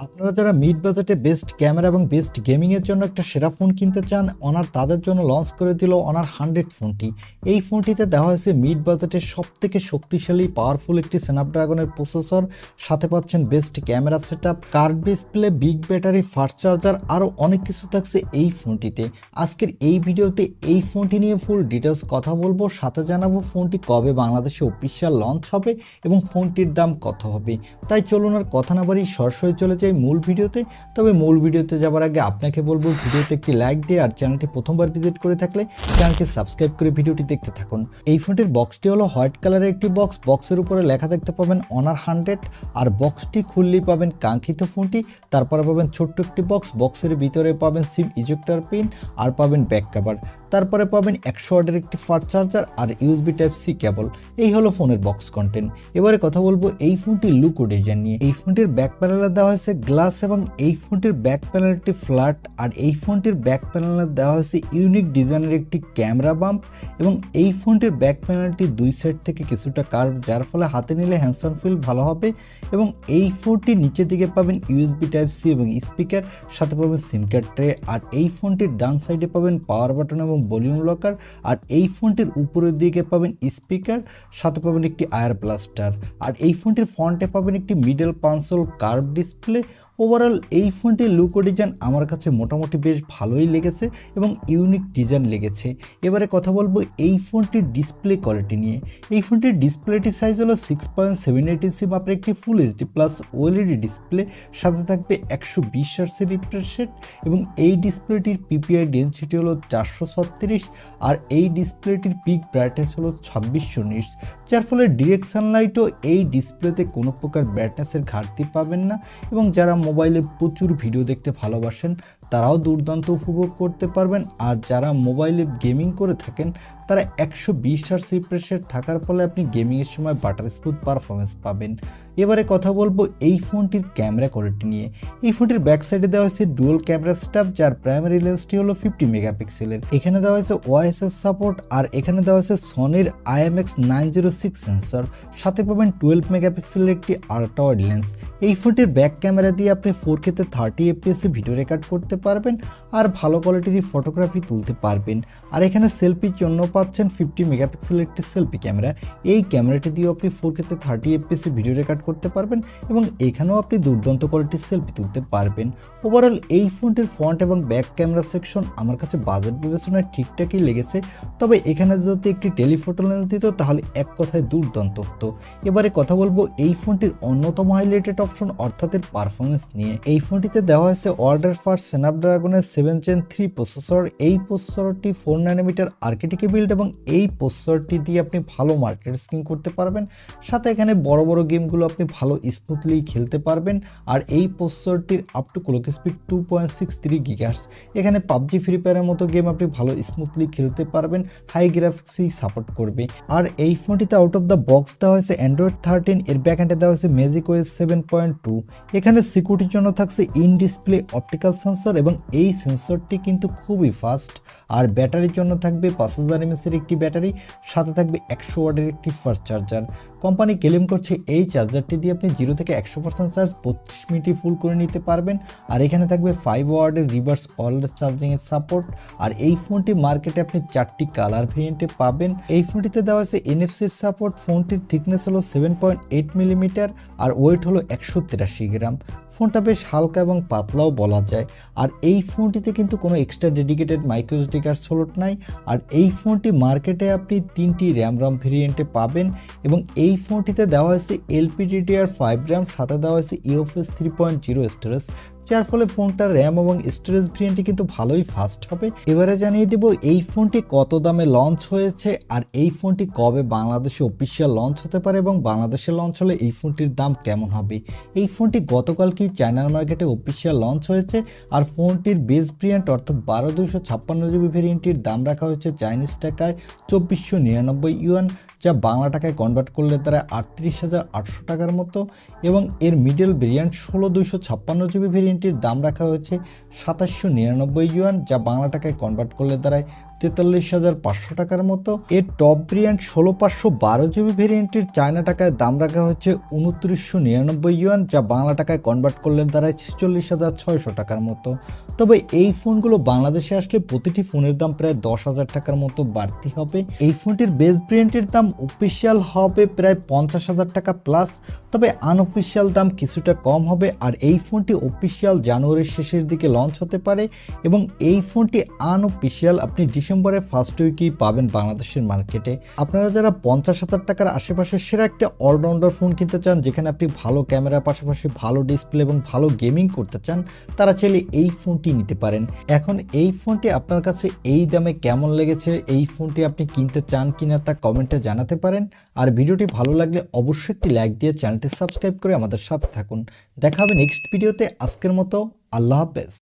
আপনারা যারা মিড বাজেটে বেস্ট ক্যামেরা এবং বেস্ট গেমিং এর জন্য একটা সেরা ফোন কিনতে চান, অনার তাদের জন্য লঞ্চ করে দিল অনার 100 ফোনটি। এই ফোনটিতে দেওয়া হয়েছে মিড বাজেটের সবথেকে শক্তিশালী পাওয়ারফুল একটি স্ন্যাপড্রাগনের প্রসেসর, সাথে পাচ্ছেন best camera setup, curve display, big battery, fast charger, আরও অনেক কিছু থাকছে এই ফোনটিতে। আজকের এই ভিডিওতে এই ফোনটি নিয়ে ফুল ডিটেলস কথা বলবো, সাথে জানাবো ফোনটি কবে বাংলাদেশে অফিসিয়াল লঞ্চ হবে এবং ফোনটির দাম কত হবে। তাই চলুন আর কথা না বাড়ি সরাসরি চলে যাই মূল ভিডিওতে। তবে মূল ভিডিওতে যাবার আগে আপনাকে বলবো ভিডিওতে একটি লাইক দিয়ে, আর চ্যানেলটি প্রথমবার ভিজিট করে থাকলে চ্যানেলটি সাবস্ক্রাইব করে ভিডিওটি দেখতে থাকুন। এই ফোনটির বক্সটি হলো হোয়াইট কালারের একটি বক্স। বক্সের উপরে লেখা দেখতে পাবেন অনার 100, আর বক্সটি খুললেই পাবেন কাঙ্ক্ষিত ফোনটি। তারপরে পাবেন ছোট্ট একটি বক্স, বক্সের ভিতরে পাবেন সিম ইজেক্টর পিন আর পাবেন ব্যাক কভার। তারপরে পাবেন 100 ওয়াটের একটি ফাস্ট চার্জার আর ইউএসবি টাইপ সি কেবল। এই হলো ফোনের বক্স কন্টেন্ট। এবারে কথা বলবো এই ফোনটির লুক ও ডিজাইন নিয়ে। এই ফোনটির ব্যাক প্যানেলে দেওয়া হয়েছে গ্লাস এবং এই ফোনটির ব্যাক প্যানেলটি ফ্ল্যাট, আর এই ফোনটির ব্যাক প্যানেলে দেওয়া হয়েছে ইউনিক ডিজাইনের একটি ক্যামেরা বাম্প, এবং এই ফোনটির ব্যাক প্যানেলটি দুই সাইড থেকে কিছুটা কার্ভ, যার ফলে হাতে নিলে হ্যান্ডস অন ফিল ভালো হবে। এবং এই ফোনটির নিচের দিকে পাবেন ইউএসবি টাইপ সি এবং স্পিকার, সাথে পাবেন সিম কার্ড ট্রে। আর এই ফোনটির ডান সাইডে পাবেন পাওয়ার বাটন এবং ভলিউম লকার, আর এই ফোনটির উপরের দিকে পাবেন স্পিকার, সাথে পাবেন একটি আয়ার ব্লাস্টার। আর এই ফোনটির ফ্রন্টে পাবেন একটি middle console curve display. Overall এই ফোনটির লুক ও ডিজাইন আমার কাছে মোটামুটি বেশ ভালোই লেগেছে এবং ইউনিক ডিজাইন লেগেছে। এবারে কথা বলবো এই ফোনটির ডিসপ্লে কোয়ালিটি নিয়ে। এই ফোনটির ডিসপ্লেটির সাইজ হলো 6.78 ইঞ্চি মাপের একটি full HD plus OLED display, সাথে থাকবে 120 হার্টজের রিফ্রেশ রেট, এবং এই ডিসপ্লেটির পিপিআই ডেনসিটি হলো 436, আর এই ডিসপ্লেটির পিক ব্রাইটনেস হলো 2600 নিটস, যার ফলে ডিরেক্ট সানলাইটও এই ডিসপ্লেতে কোনো প্রকার ব্রাইটনেসের ঘাটতি পাবেন না। এবং যারা মোবাইলে প্রচুর ভিডিও দেখতে ভালোবাসেন তারাও দুর্দান্ত উপভোগ করতে পারবেন। আর যারা মোবাইলে গেমিং করে থাকেন তারা 120 হার্টজ রিফ্রেশ রেট থাকার ফলে আপনি গেমিংয়ের সময় বাটার স্মুথ পারফরমেন্স পাবেন। এবারে কথা বলবো এই ফোনটির ক্যামেরা কোয়ালিটি নিয়ে। এই ফোনটির ব্যাক সাইডে দেওয়া হয়েছে ডুয়াল ক্যামেরা সেটআপ, যার প্রাইমারি লেন্সটি হলো 50 মেগাপিক্সেলের। এখানে দেওয়া হয়েছে ওআইএসএস সাপোর্ট, আর এখানে দেওয়া হয়েছে সনির IMX906 সেন্সর, সাথে পাবেন 12 মেগাপিক্সেলের একটি আল্ট্রা ওয়াইড লেন্স। এই ফোনটির ব্যাক ক্যামেরা দিয়ে আপনি 4K তে 30 FPS ভিডিও রেকর্ড করতে পারবেন আর ভালো কোয়ালিটির ফটোগ্রাফি তুলতে পারবেন। আর এখানে সেলফির জন্য পাচ্ছেন 50 মেগাপিক্সেলের একটি সেলফি ক্যামেরা। এই ক্যামেরাটি দিয়ে আপনি 4K তে 30 FPS ভিডিও রেকর্ড করতে পারবেন এবং এখানেও আপনি দুর্দান্ত কোয়ালিটির সেলফি তুলতে পারবেন। ওভারঅল এই ফোনটির ফ্রন্ট এবং ব্যাক ক্যামেরা সেকশন আমার কাছে বাজেট বিবেচনায় ঠিকঠাকই লেগেছে, তবে এখানে যদি একটি টেলিফোটো লেন্স দিত তাহলে এক কথায় দুর্দান্ত হতো। এবারে কথা বলবো এই ফোনটির অন্যতম হাইলাইটেড অপশন অর্থাৎ এর পারফরমেন্স নিয়ে। এই ফোনটিতে দেওয়া হয়েছে ওয়ার্ল্ডের ফার্স্ট স্ন্যাপড্রাগনের 7 Gen 3 প্রসেসর। এই প্রসেসরটি 4 ন্যানোমিটার আর্কিটেকে বিল্ড এবং এই প্রসেসরটি দিয়ে আপনি ভালো মাল্টিটাস্কিং করতে পারবেন, সাথে এখানে বড় বড় গেমগুলো আপনি ভালো স্মুথলি খেলতে পারবেন। আর এই প্রসেসরটির up to clock speed 2.63 GHz। এখানে পাবজি ফ্রি ফায়ারের মতো গেম আপনি ভালো স্মুথলি খেলতে পারবেন, হাই গ্রাফিক্সই সাপোর্ট করবে। আর এই ফোনটিতে আউট অফ দ্য বক্স দেওয়া হয়েছে অ্যান্ড্রয়েড 13, এর ব্যাকএন্ডে দেওয়া হয়েছে ম্যাজিক ওএস 7.2। এখানে সিকিউরিটির জন্য থাকছে ইন ডিসপ্লে অপটিক্যাল সেন্সর এবং এই সেন্সরটি কিন্তু খুবই ফাস্ট। আর ব্যাটারির জন্য থাকবে 5000 mAh একটি ব্যাটারি, সাথে থাকবে 100 ওয়াটের একটি ফাস্ট চার্জার। কোম্পানি ক্লেম করছে এই চার্জারটি দিয়ে আপনি 0 থেকে 100% চার্জ 25 মিনিটে ফুল করে নিতে পারবেন। আর এখানে থাকবে 5 ওয়াটের রিভার্স অলওয়েজ চার্জিংয়ের সাপোর্ট। আর এই ফোনটি মার্কেটে আপনি 4টি কালার ভেরিয়েন্টে পাবেন। এই ফোনটিতে দেওয়া হয়েছে এনএফসির সাপোর্ট। ফোনটির থিকনেস হলো 7.8 মিলিমিটার আর ওয়েট হলো 183 গ্রাম। ফোনটা বেশ হালকা এবং পাতলাও বলা যায়। আর এই ফোনটিতে কিন্তু কোনো extra dedicated microSD card slot নাই। আর এই ফোনটি মার্কেটে আপনি 3টি র্যাম ভেরিয়েন্টে পাবেন এবং এই ফোনটিতে দেওয়া হয়েছে LPDDR5 র্যাম, সাথে দেওয়া হয়েছে UFS 3.0 স্টোরেজ, যার ফলে ফোনটার র্যাম এবং স্টোরেজ ভেরিয়েন্টটি কিন্তু ভালোই ফাস্ট হবে। এবারে জানিয়ে দেব এই ফোনটি কত দামে লঞ্চ হয়েছে আর এই ফোনটি কবে বাংলাদেশে অফিসিয়াল লঞ্চ হতে পারে এবং বাংলাদেশে লঞ্চ হলে এই ফোনটির দাম কেমন হবে। এই ফোনটি গতকালকেই চায়নার মার্কেটে অফিসিয়াল লঞ্চ হয়েছে। আর ফোনটির বেস ভেরিয়েন্ট অর্থাৎ 12256GB ভেরিয়েন্টটির দাম রাখা হয়েছে চাইনিজ টাকায় 2499 ইউয়ান, যা বাংলা টাকায় কনভার্ট করলে তারা 38,800 টাকার মতো। এবং এর মিডল ভেরিয়েন্ট 16256GB ভেরিয়েন্ট ভেরিয়েন্টটির দাম রাখা হয়েছে 2799 ইউয়ান, যা বাংলা টাকায় কনভার্ট করলে দাঁড়ায় 43,500 টাকার মতো। এর টপ ভেরিয়েন্ট 16512 ভেরিয়েন্টটির চায়না টাকায় দাম রাখা হচ্ছে 2999 ইউয়ান, যা বাংলা টাকায় কনভার্ট করলে দাঁড়ায় 46,600 টাকার মতো। তবে এই ফোনগুলো বাংলাদেশে আসলে প্রতিটি ফোনের দাম প্রায় 10,000 টাকার মতো বাড়তি হবে। এই ফোনটির বেস ভেরিয়েন্টের দাম অফিসিয়াল হবে প্রায় 50,000 টাকা প্লাস, তবে আনঅফিসিয়াল দাম কিছুটা কম হবে। আর এই ফোনটি অফিসিয়াল জানুয়ারির শেষের দিকে লঞ্চ হতে পারে এবং এই ফোনটি আনঅফিসিয়াল আপনি ডিসেম্বরের ফার্স্ট উইকেই পাবেন বাংলাদেশের মার্কেটে। আপনারা যারা 50,000 টাকার আশেপাশে সেরা একটা অলরাউন্ডার ফোন কিনতে চান, যেখানে আপনি ভালো ক্যামেরার পাশাপাশি ভালো ডিসপ্লে এবং ভালো গেমিং করতে চান, তারা চাইলে এই ফোনটি নিতে পারেন। এখন এই ফোনটি আপনার কাছে এই দামে কেমন লেগেছে, এই ফোনটি আপনি কিনতে চান কিনা তা কমেন্টে জানাতে পারেন। আর ভিডিওটি ভালো লাগলে অবশ্যই একটি লাইক দিয়ে চ্যানেলটি সাবস্ক্রাইব করে আমাদের সাথে থাকুন। দেখা হবে নেক্সট ভিডিওতে। আজকের মতো আল্লাহ হাফেজ।